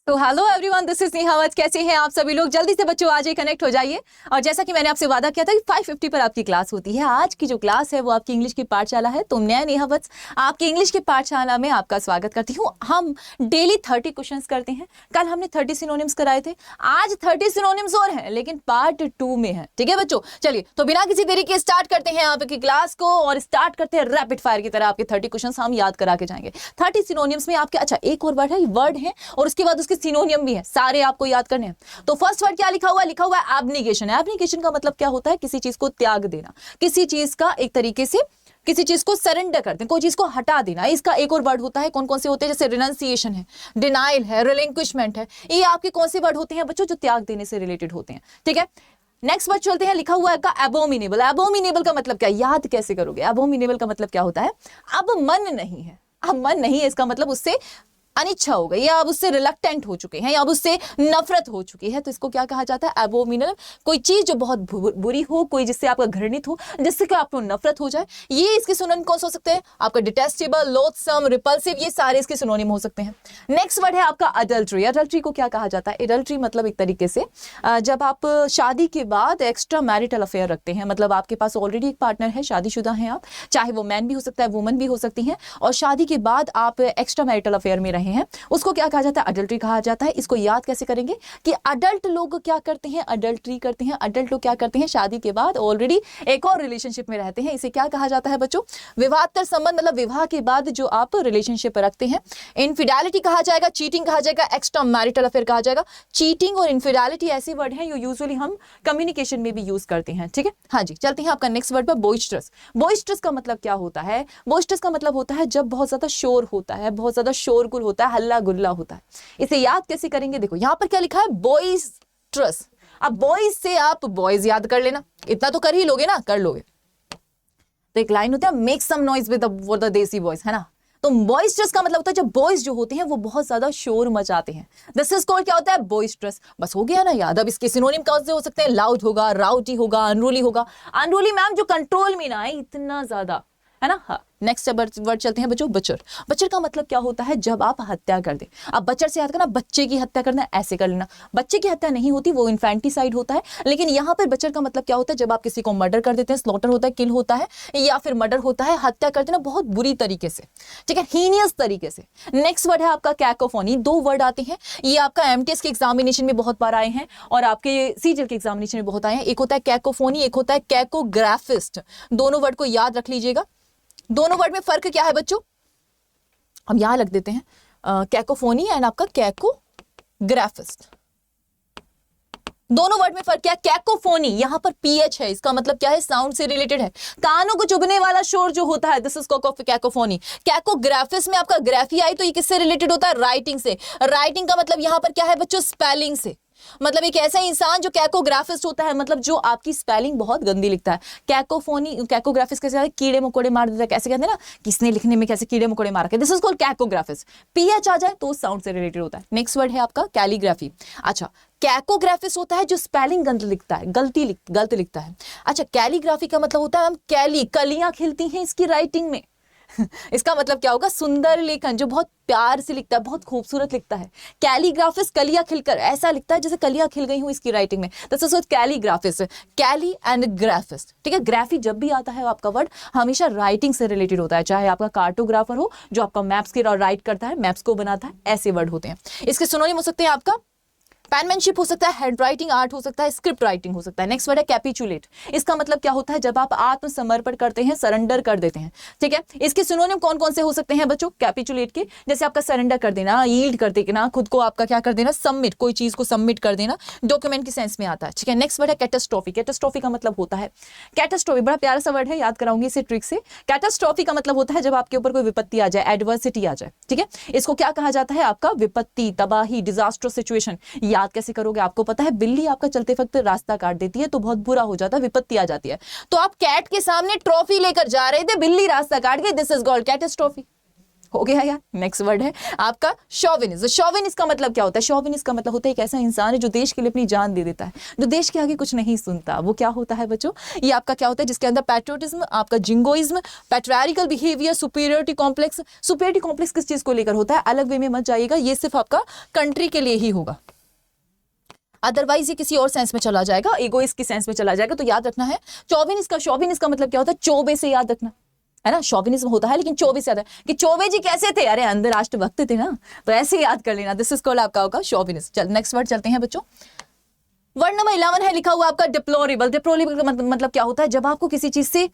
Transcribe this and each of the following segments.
तो hello everyone, this is Neha Vats. कैसे हैं आप सभी लोग? जल्दी से बच्चों आज ही कनेक्ट हो जाइए। और जैसा कि मैंने आपसे वादा किया था कि 5:50 पर आपकी क्लास होती है। आज की जो क्लास है वो आपकी इंग्लिश की पाठशाला है। तो मैं नेहा वत्स आपकी इंग्लिश की पाठशाला में आपका स्वागत करती हूँ। हम डेली 30 क्वेश्चंस करते हैं। कल हमने 30 सिनोनिम्स कराए थे, आज 30 सिनोनिम्स और हैं, लेकिन पार्ट 2 में है। ठीक है बच्चों, चलिए तो बिना किसी देरी के स्टार्ट करते हैं आपकी क्लास को और स्टार्ट करते हैं रैपिड फायर की तरह। आपके 30 क्वेश्चन हम याद करा के जाएंगे। 30 सिनोनिम्स में आपके अच्छा एक और वर्ड है और उसके बाद उसके सिनोनियम भी है, सारे आपको याद करने हैं। तो फर्स्ट वर्ड क्या लिखा हुआ है? लिखा हुआ है एब्निगेशन। एब्निगेशन का मतलब क्या होता है? किसी चीज को त्याग देना, किसी चीज का एक तरीके से किसी चीज को सरेंडर करते हैं, कोई चीज को हटा देना। इसका एक और वर्ड होता है। कौन कौन से होते हैं? जैसे रिनंसिएशन है, डिनाइल है, रिलिंक्विशमेंट है। ये आपके कौन से वर्ड होते हैं बच्चों? जो त्याग देने से रिलेटेड होते हैं। ठीक है, नेक्स्ट वर्ड चलते हैं। लिखा हुआ है का एबोमिनेबल। एबोमिनेबल का मतलब क्या? याद कैसे करोगे? एबोमिनेबल का मतलब क्या होता है? अब मन नहीं है, अब मन नहीं है, इसका मतलब उससे अनिच्छा हो गई, या अब उससे रिलक्टेंट हो चुके हैं, या अब उससे नफरत हो चुकी है। तो इसको क्या कहा जाता है? एबोमिनल। कोई चीज जो बहुत बुरी हो, कोई जिससे आपका घृणित हो, जिससे कि आपको नफरत हो जाए, ये इसके सिनोनिम कौन से हो सकते हैं? आपका डिटेस्टेबल, लोथसम, रिपल्सिव, ये सारे इसके सिनोनिम हो सकते हैं। नेक्स्ट वर्ड है आपका अडल्ट्री। अडल्ट्री को क्या कहा जाता है? अडल्ट्री मतलब एक तरीके से जब आप शादी के बाद एक्स्ट्रा मैरिटल अफेयर रखते हैं, मतलब आपके पास ऑलरेडी एक पार्टनर है, शादीशुदा हैं आप, चाहे वो मैन भी हो सकता है, वुमन भी हो सकती हैं, और शादी के बाद आप एक्स्ट्रा मैरिटल अफेयर में हैं, उसको क्या कहा जाता है? अडल्ट्री कहा जाता है। इसको याद कैसे करेंगे कि अडल्ट लोग क्या करते हैं? अडल्ट्री करते हैं। अडल्ट लोग क्या करते हैं? शादी के बाद ऑलरेडी एक और रिलेशनशिप में रहते हैं। इसे क्या कहा जाता है बच्चों? विवाहेतर संबंध, मतलब विवाह के बाद जो आप रिलेशनशिप रखते हैं। इनफिडेलिटी कहा जाएगा, चीटिंग कहा जाएगा, एक्स्ट्रा मैरिटल अफेयर कहा जाएगा। चीटिंग और इनफिडेलिटी ऐसे वर्ड हैं जो यूजुअली हम कम्युनिकेशन में भी यूज करते हैं। ठीक है, हाँ जी, चलते हैं आपका नेक्स्ट वर्ड पर, बोइस्टरस। बोइस्टरस का मतलब क्या होता है? बोइस्टरस का मतलब होता है जब बहुत ज्यादा शोर होता है, बहुत ज्यादा शोरगुल होता है, हल्ला गुल्ला होता है। इसे याद कैसे करेंगे? देखो यहां पर क्या लिखा है? बॉइस्टरस। अब बॉयज से आप बॉयज याद कर लेना, इतना तो कर ही लोगे ना, कर लोगे। तो एक लाइन होता है, make some noise with the desi boys, है ना। तो बॉइस्टरस का मतलब होता है जब बॉयज जो होते हैं वो बहुत ज्यादा शोर मचाते हैं। दिस इज कॉल्ड क्या होता है? बॉइस्टरस। बस हो गया ना याद। अब इसके सिनोनिम कौन से हो सकते हैं? लाउड होगा, राउटी होगा, अनरूली होगा। अनरूली मैम जो कंट्रोल में ना आए इतना ज्यादा, है ना। हाँ, नेक्स्ट वर्ड चलते हैं बच्चों, बचर। बचर का मतलब क्या होता है? जब आप हत्या कर दें। अब बचर से याद करना, बच्चे की हत्या करना, ऐसे कर लेना। बच्चे की हत्या नहीं होती, वो इन्फेंटिसाइड होता है। लेकिन यहाँ पर बचर का मतलब क्या होता है? जब आप किसी को मर्डर कर देते हैं, स्लॉटर होता है, किल होता है, या फिर मर्डर होता है, हत्या कर देना बहुत बुरी तरीके से, ठीक है, हीनियस तरीके से। नेक्स्ट वर्ड है आपका कैकोफोनी। दो वर्ड आते हैं, ये आपका एमटीएस के एग्जामिनेशन में बहुत बार आए हैं और आपके सीजीएल के एग्जामिनेशन में बहुत आए हैं। एक होता है कैकोफोनी, एक होता है कैकोग्राफिस्ट। दोनों वर्ड को याद रख लीजिएगा। दोनों वर्ड में फर्क क्या है बच्चों? हम यहां लग देते हैं कैकोफोनी एंड आपका कैकोग्राफिस्ट। दोनों वर्ड में फर्क क्या है? कैकोफोनी यहां पर पीएच है, इसका मतलब क्या है? साउंड से रिलेटेड है, कानों को चुभने वाला शोर जो होता है, दिस इज कैकोफोनी। कैकोग्राफिस्ट में आपका ग्राफी आई तो ये किससे रिलेटेड होता है? राइटिंग से। राइटिंग का मतलब यहां पर क्या है बच्चों? स्पेलिंग से। मतलब एक ऐसा इंसान जो कैकोग्राफिस्ट होता है, मतलब जो आपकी स्पेलिंग बहुत गंदी लिखता है। कैकोफोनी, कैकोग्राफिस्ट कैसे? कीड़े मकोड़े मार देता है, कैसे कहते हैं ना, किसने लिखने में कैसे कीड़े मकोड़े मार के, दिस इज कॉल्ड कैकोग्राफिस्ट। पीएच आ जाए तो साउंड से रिलेटेड होता है। नेक्स्ट वर्ड है आपका कैलीग्राफी। अच्छा, कैकोग्राफिस्ट होता है जो स्पेलिंग गलत लिखता है, गलत लिखता है। अच्छा, कैलीग्राफी का मतलब होता है हम कैली, कलियां खिलती हैं इसकी राइटिंग में। इसका मतलब क्या होगा? सुंदर लेखन, जो बहुत प्यार से लिखता है, बहुत खूबसूरत लिखता है। कैलीग्राफिस्ट कलियां खिलकर ऐसा लिखता है जैसे कलियां खिल गई हूं इसकी राइटिंग में। This is calligraphist, calli and graphist. ठीक है, ग्राफी जब भी आता है आपका वर्ड हमेशा राइटिंग से रिलेटेड होता है, चाहे आपका कार्टोग्राफर हो जो आपका मैप्स की राइट करता है, मैप्स को बनाता है, ऐसे वर्ड होते हैं। इसके सिनोनिम हो सकते हैं आपका पेनमैनशिप हो सकता है, हैंड राइटिंग आर्ट हो सकता है, स्क्रिप्ट राइटिंग हो सकता है। नेक्स्ट वर्ड है कैपिचुलेट। इसका मतलब क्या होता है? जब आप आत्मसमर्पण करते हैं, सरेंडर कर देते हैं। ठीक है, इसके सिनोनिम कौन कौन से हो सकते हैं बच्चों कैपिचुलेट के? जैसे आपका सरेंडर कर देना, यील्ड कर देना, खुद को आपका क्या कर देना? सबमिट, कोई चीज को सबमिट कर देना, डॉक्यूमेंट के सेंस में आता है। ठीक है, नेक्स्ट वर्ड है कैटास्ट्रोफी। कैटास्ट्रोफी का मतलब होता है, कैटास्ट्रोफी बड़ा प्यारा सा वर्ड है, याद कराऊंगी इसे ट्रिक से। कैटास्ट्रोफी का मतलब होता है जब आपके ऊपर कोई विपत्ति आ जाए, एडवर्सिटी आ जाए। ठीक है, इसको क्या कहा जाता है? आपका विपत्ति, तबाही, डिजास्टर सिचुएशन। याद कैसे करोगे? आपको पता है बिल्ली आपका चलते वक्त रास्ता काट देती है तो बहुत बुरा हो जाता है, विपत्ति आ जाती है। तो आप कैट के सामने ट्रॉफी लेकर जा रहे थे, बिल्ली रास्ता काट गई, दिस इज कॉल्ड कैटास्ट्रोफी। हो गया यार। नेक्स्ट वर्ड है आपका शॉविनिस्ट। शॉविनिस्ट का मतलब क्या होता है? शॉविनिस्ट का मतलब होता है एक ऐसा इंसान है जो देश के लिए अपनी जान दे देता है, जो देश के आगे कुछ नहीं सुनता। वो क्या होता है बच्चों? ये आपका क्या होता है जिसके अंदर पैट्रियोटिज्म, आपका jingoism, patriarchal behaviour, superiority complex. Superiority complex किस चीज को लेकर होता है? अलग वे में मत जाइएगा, ये सिर्फ आपका कंट्री के लिए ही होगा, अदरवाइज ये किसी और सेंस में चला जाएगा, ईगोइस्ट की सेंस में चला जाएगा। तो याद रखना है शॉविनिस्ट का मतलब क्या होता है? चौबे से याद रखना है ना। शॉविनिज्म होता है लेकिन चौबे से याद है कि चौबे जी कैसे थे, अरे अंदर राष्ट्रभक्त थे ना, तो ऐसे याद कर लेना। दिस इज कॉल्ड आपका होगा शॉविनिस्ट। चल नेक्स्ट वर्ड चलते हैं बच्चों। वर्ड नंबर 11 है, लिखा हुआ आपका डिप्लोरेबल। डिप्लोरेबल का मतलब क्या होता है? जब आपको किसी चीज से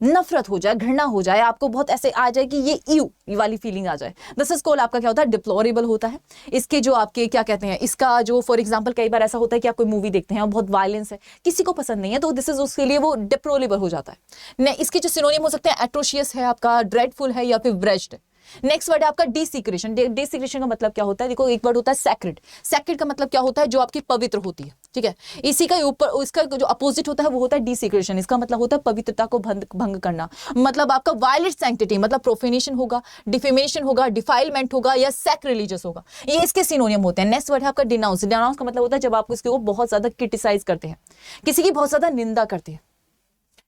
नफरत हो जाए, घृणा हो जाए, आपको बहुत ऐसे आ जाए कि ये वाली फीलिंग आ जाए, दिस इज कॉल्ड आपका क्या होता है? डिप्लोरेबल होता है। इसके जो आपके क्या कहते हैं, इसका जो फॉर एग्जांपल कई बार ऐसा होता है कि आप कोई मूवी देखते हैं और बहुत वायलेंस है, किसी को पसंद नहीं है, तो दिस इज उसके लिए वो डिप्लोरेबल हो जाता है। इसके जो सिनोनिम हो सकते हैं, एट्रोशियस है आपका, ड्रेडफुल है, या फिर व्रेज्ड। नेक्स्ट वर्ड है आपका डिसीक्रेशन। डिसीक्रेशन का मतलब क्या होता है? देखो एक वर्ड होता है सैक्रेड। सैक्रेड का मतलब क्या होता है? जो आपकी पवित्र होती है, ठीक है। इसी का ऊपर इसका जो अपोजिट होता है वो होता है डिसीक्रेशन। इसका मतलब होता है पवित्रता को भंग करना। मतलब आपका वायलेट सैंक्टिटी, मतलब प्रोफेनेशन होगा, डिफेमेशन होगा, डिफाइलमेंट होगा, या सैक्रिलीजियस होगा, ये इसके सिनोनियम होते हैं। नेक्स्ट वर्ड है आपका डिनाउंस। डिनाउंस का मतलब होता है जब आप इसको बहुत ज्यादा क्रिटिसाइज करते हैं, किसी की बहुत ज्यादा निंदा करते हैं,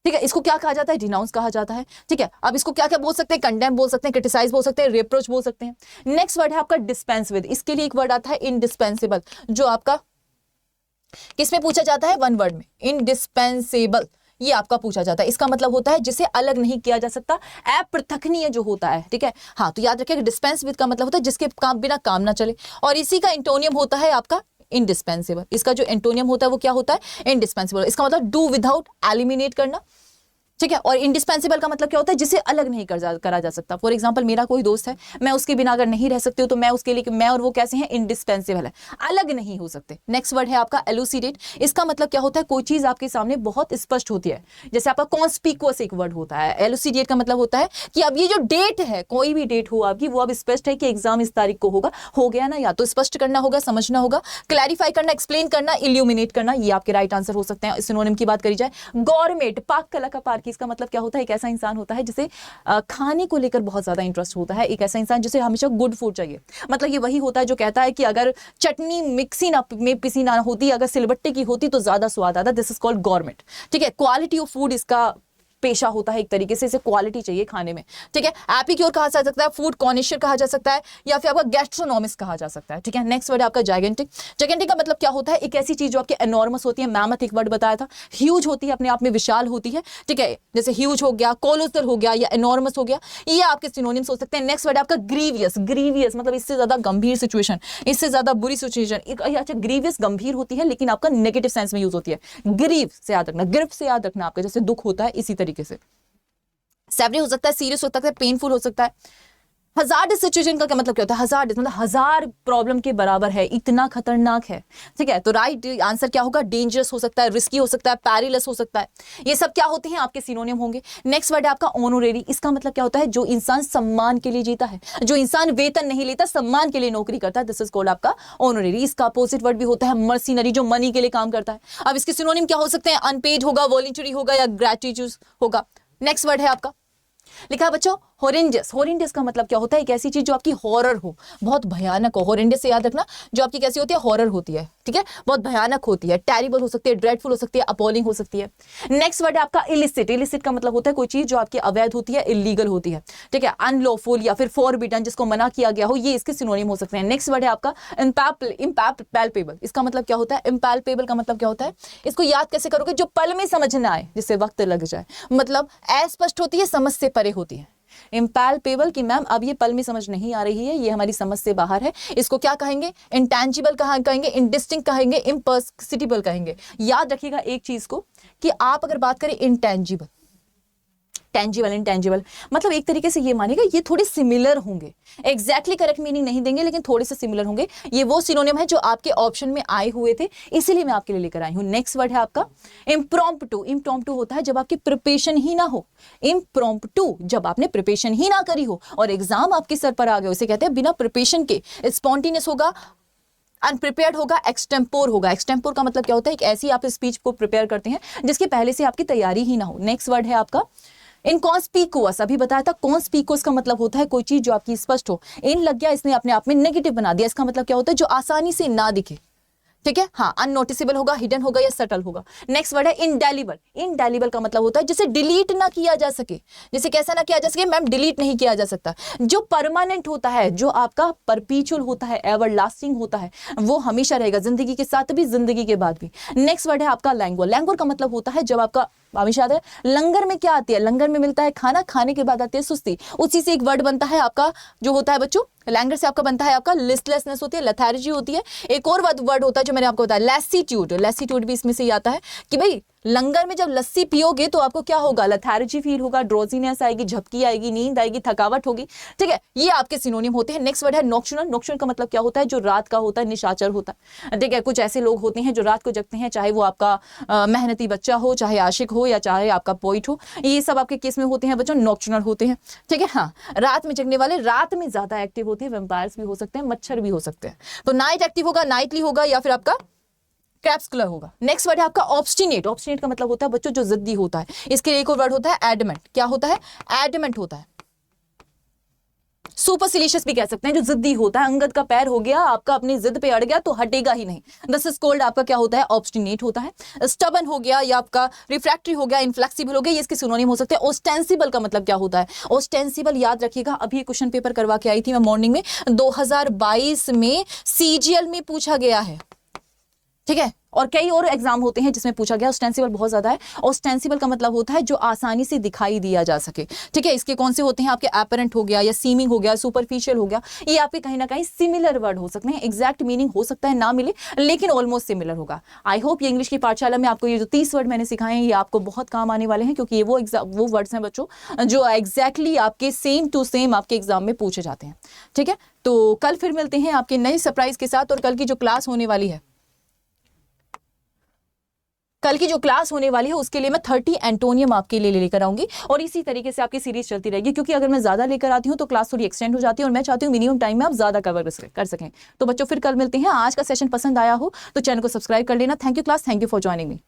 ठीक है, इसको क्या कहा जाता है? डिनाउंस कहा जाता है, ठीक है। अब इसको क्या क्या बोल सकते हैं? कंडेम बोल सकते हैं, क्रिटिसाइज बोल सकते हैं, रिप्रोच बोल सकते हैं। नेक्स्ट वर्ड है आपका डिस्पेंस विद। इसके लिए एक वर्ड आता है इंडिस्पेंसिबल, जो आपका किसमें पूछा जाता है? वन वर्ड में, इंडिस्पेंसेबल, ये आपका पूछा जाता है। इसका मतलब होता है जिसे अलग नहीं किया जा सकता, अपृथकनीय जो होता है, ठीक है। हाँ, तो याद रखिए डिस्पेंस विद का मतलब होता है जिसके बिना काम ना चले, और इसी का एंटोनियम होता है आपका इंडिस्पेंसिबल। इसका जो एंटोनियम होता है वो क्या होता है? इंडिस्पेंसिबल। इसका मतलब डू विदाउट, एलिमिनेट करना, ठीक है। और इंडिस्पेंसिबल का मतलब क्या होता है? जिसे अलग नहीं करा जा सकता। फॉर एग्जांपल मेरा कोई दोस्त है, मैं उसके बिना अगर नहीं रह सकती हूँ तो मैं उसके लिए, मैं और वो कैसे हैं? इंडिस्पेंसिबल है, अलग नहीं हो सकते। नेक्स्ट वर्ड है आपका एलुसिडेट। इसका मतलब क्या होता है? कोई चीज आपके सामने बहुत स्पष्ट होती है, जैसे आपका कॉन्स्पिकुअस एक वर्ड होता है। एलुसिडेट का मतलब होता है कि अब ये जो डेट है, कोई भी डेट हो आपकी, वो अब स्पष्ट है कि एग्जाम इस तारीख को होगा, हो गया ना, या तो स्पष्ट करना होगा, समझना होगा, क्लैरिफाई करना, एक्सप्लेन करना, इल्यूमिनेट करना, ये आपके राइट आंसर हो सकते हैं। सिनोनिम की बात करी जाए, गॉरमेट, पाक कला का पार्क, इसका मतलब क्या होता है? एक ऐसा इंसान होता है जिसे खाने को लेकर बहुत ज्यादा इंटरेस्ट होता है, एक ऐसा इंसान जिसे हमेशा गुड फूड चाहिए। मतलब ये वही होता है जो कहता है कि अगर चटनी मिक्सी ना में पिसी ना होती, अगर सिलबट्टे की होती तो ज्यादा स्वाद आता। दिस इज कॉल्ड गॉरमेट, ठीक है। क्वालिटी ऑफ फूड इसका पेशा होता है, एक तरीके से इसे क्वालिटी चाहिए खाने में, ठीक है। एपिक्योर कहा जा सकता है, फूड कॉनिशियर कहा जा सकता है, या फिर आपका गैस्ट्रोनॉमिस्ट कहा जा सकता है, ठीक है। नेक्स्ट वर्ड है आपका जाइगेंटिक। जाइगेंटिक का मतलब क्या होता है? एक ऐसी चीज जो आपके एनॉर्मस होती है। मैमथ एक वर्ड बताया था, ह्यूज होती है, अपने आप में विशाल होती है, ठीक है। जैसे ह्यूज हो गया, कोलोसल हो गया, या एनॉर्मस हो गया, ये आपके सिनोनिम्स हो सकते हैं। नेक्स्ट वर्ड है आपका ग्रीवियस। ग्रीवियस मतलब इससे ज्यादा गंभीर सिचुएशन, इससे ज्यादा बुरी सिचुएशन। अच्छा, ग्रीवियस गंभीर होती है लेकिन आपका नेगेटिव सेंस में यूज होती है। ग्रीव से याद रखना, गिरफ्त से याद रखना, आपका जैसे दुख होता है इसी तरीके से। सेवरी हो सकता है, सीरियस हो सकता है, पेनफुल हो सकता है। हजार्ड सिचुएशन का क्या मतलब क्या होता है? हजार्ड मतलब हजार प्रॉब्लम के बराबर है, इतना खतरनाक है, ठीक है। तो राइट आंसर क्या होगा? डेंजरस हो सकता है, रिस्की हो सकता है, पैरिलस हो सकता है। ये सब क्या होते हैं? आपके सिनोनिम होंगे। नेक्स्ट वर्ड है आपका ऑनोरेरी। इसका मतलब क्या होता है? जो इंसान सम्मान के लिए जीता है, जो इंसान वेतन नहीं लेता, सम्मान के लिए नौकरी करता है, दिस इज कॉल्ड आपका ऑनोरेरी। इसका अपोजिट वर्ड भी होता है मर्सिनरी, जो मनी के लिए काम करता है। अब इसके सिनोनिम क्या हो सकते हैं? अनपेड होगा, वॉलंटरी होगा, या ग्रेटिट्यूड होगा। नेक्स्ट वर्ड है आपका लिखा बच्चों होरेंडस। होरेंडस का मतलब क्या होता है? एक ऐसी चीज जो आपकी हॉरर हो, बहुत भयानक हो। होरेंडस से याद रखना, जो आपकी कैसी होती है? हॉरर होती है, ठीक है, बहुत भयानक होती है, टेरिबल हो सकती है, ड्रेडफुल हो सकती है, अपॉलिंग हो सकती है। नेक्स्ट वर्ड है आपका इलिसिट। इलिसिट का मतलब होता है कोई चीज जो आपकी अवैध होती है, इलीगल होती है, ठीक है, अनलॉफुल या फिर फॉरबिडन, जिसको मना किया गया हो, ये इसके सिनोनिम हो सकते हैं। नेक्स्ट वर्ड है आपका इम्पैल्पेबल। इसका मतलब क्या होता है? इम्पैल्पेबल का मतलब क्या होता है? इसको याद कैसे करोगे? जो पल में समझ ना आए, जिससे वक्त लग जाए, मतलब अस्पष्ट होती है, समझ से परे होती है। इम्पैल्पेबल कि मैम अब ये पल में समझ नहीं आ रही है, ये हमारी समझ से बाहर है, इसको क्या कहेंगे? इंटेंजिबल कहेंगे, इंडिस्टिंक्ट कहेंगे, इम्पर्सिटिबल कहेंगे। याद रखिएगा एक चीज को कि आप अगर बात करें इंटेंजिबल, टेंजिबल, इंटेंजिबल, मतलब एक तरीके से ये मानेगा ये थोड़े सिमिलर होंगे, एग्जैक्टली करेक्ट मीनिंग नहीं देंगे लेकिन थोड़े से सिमिलर होंगे। ये वो सिनोनिम है जो आपके ऑप्शन में आए हुए थे, इसीलिए मैं आपके लिए लेकर आई हूं। नेक्स्ट वर्ड है आपका इम्प्रॉम्प्टू। इम्प्रॉम्प्टू होता है जब आपकी प्रिपरेशन ही ना हो। इम्प्रॉम्प्टू जब आपने प्रिपरेशन ही ना करी हो और एग्जाम आपके सर पर आ गए, उसे कहते हैं बिना प्रिपरेशन के। स्पॉन्टेनियस होगा, अनप्रिपेयर्ड होगा, एक्सटेम्पोर होगा। एक्सटेम्पोर का मतलब क्या होता है? एक ऐसी आप स्पीच को प्रिपेयर करते हैं जिसके पहले से आपकी तैयारी ही ना हो। नेक्स्ट वर्ड है आपका इनकॉन्स्पिकुअस, अभी बताया था कॉन्स्पिकुअस का मतलब होता है कोई चीज जो आपकी स्पष्ट हो। इन लग गया, इसने अपने आप में नेगेटिव बना दिया, इसका मतलब क्या होता है जो आसानी से ना दिखे, ठीक है। हाँ, अननोटिसेबल होगा, हिडन होगा या सटल होगा। नेक्स्ट वर्ड है इंडेलिबल। इंडेलिबल का मतलब होता है जिसे डिलीट ना किया जा सके। जैसे कैसा ना किया जा सके मैम, डिलीट नहीं किया जा सकता। जो परमानेंट होता है, जो आपका परपीचुअल होता है, एवर लास्टिंग होता है, वो हमेशा रहेगा, जिंदगी के साथ भी, जिंदगी के बाद भी। नेक्स्ट वर्ड है आपका लैंग्वर। लैंग्वर का मतलब होता है जब आपका, हमेशा याद है, लंगर में क्या आती है, लंगर में मिलता है खाना, खाने के बाद आती है सुस्ती। उसी से एक वर्ड बनता है आपका जो होता है बच्चों, लैंगर से आपका बनता है आपका लिस्टलेसनेस होती है, लेथार्जी होती है। एक और वर्ड होता है जो मैंने आपको बताया, लैसीट्यूड। लैसीट्यूड भी इसमें से ही आता है कि भाई लंगर में जब लस्सी पियोगे तो आपको क्या होगा, लेथार्जी फील होगा, ड्रोजीनेस आएगी, झपकी आएगी, नींद आएगी, थकावट होगी, ठीक है। ये आपके सिनोनिम होते हैं। नेक्स्ट वर्ड है नॉक्टर्नल। नॉक्टर्नल का मतलब क्या होता है जो रात का होता है, निशाचर होता है, ठीक है। कुछ ऐसे लोग होते हैं जो रात को जगते हैं, चाहे वो आपका मेहनती बच्चा हो, चाहे आशिक हो, या चाहे आपका पोइट हो, ये सब आपके केस में होते हैं बच्चों, नॉक्टर्नल होते हैं, ठीक है। हाँ, रात में जगने वाले, रात में ज्यादा एक्टिव होते हैं, वैम्पायर्स भी हो सकते हैं, मच्छर भी हो सकते हैं। तो नाइट एक्टिव होगा, नाइटली होगा, या फिर आपका क्रैप्सकुलर होगा। नेक्स्ट वर्ड है आपका ऑब्स्टिनेट। ऑब्स्टिनेट का मतलब होता है बच्चों जो जिद्दी होता है। इसके एक और वर्ड होता है एडमेंट। क्या होता है, एडमेंट होता है। सुपरसिलिशियस भी कह सकते हैं, जो जिद्दी होता है। अंगद का पैर हो गया आपका, अपनी जिद पे अड़ गया तो हटेगा ही नहीं। दिस इज कॉल्ड आपका क्या होता है, ऑब्स्टिनेट होता है। स्टबन हो गया, या आपका रिफ्रैक्टरी हो गया, इनफ्लेक्सिबल हो गया, ये इसके सिनोनिम हो सकते हैं। ओस्टेंसिबल का मतलब क्या होता है, ओस्टेंसिबल याद रखिएगा, अभी क्वेश्चन पेपर करवा के आई थी मैं मॉर्निंग में, 2022 में सीजीएल में पूछा गया है, ठीक है। और कई और एग्जाम होते हैं जिसमें पूछा गया। ऑस्टेंसिबल बहुत ज्यादा है। ऑस्टेंसिबल का मतलब होता है जो आसानी से दिखाई दिया जा सके, ठीक है। इसके कौन से होते हैं आपके, एपरेंट हो गया, या सीमिंग हो गया, सुपरफिशियल हो गया। ये आपके कहीं ना कहीं सिमिलर वर्ड हो सकते हैं। एग्जैक्ट मीनिंग हो सकता है ना मिले, लेकिन ऑलमोस्ट सिमिलर होगा। आई होप ये इंग्लिश की पाठशाला में आपको ये जो 30 वर्ड मैंने सिखाए हैं ये आपको बहुत काम आने वाले हैं, क्योंकि ये वो वर्ड्स हैं बच्चों जो एग्जैक्टली आपके सेम टू सेम आपके एग्जाम में पूछे जाते हैं, ठीक है। तो कल फिर मिलते हैं आपके नए सरप्राइज के साथ। और कल की जो क्लास होने वाली है, कल की जो क्लास होने वाली है उसके लिए मैं 30 एंटोनियम आपके लिए लेकर आऊंगी, और इसी तरीके से आपकी सीरीज चलती रहेगी। क्योंकि अगर मैं ज्यादा लेकर आती हूं तो क्लास थोड़ी एक्सटेंड हो जाती है, और मैं चाहती हूं मिनिमम टाइम में आप ज्यादा कवर कर सकें। तो बच्चों फिर कल मिलते हैं। आज का सेशन पसंद आया हो तो चैनल को सब्सक्राइब कर लेना। Thank you class, thank you for joining me.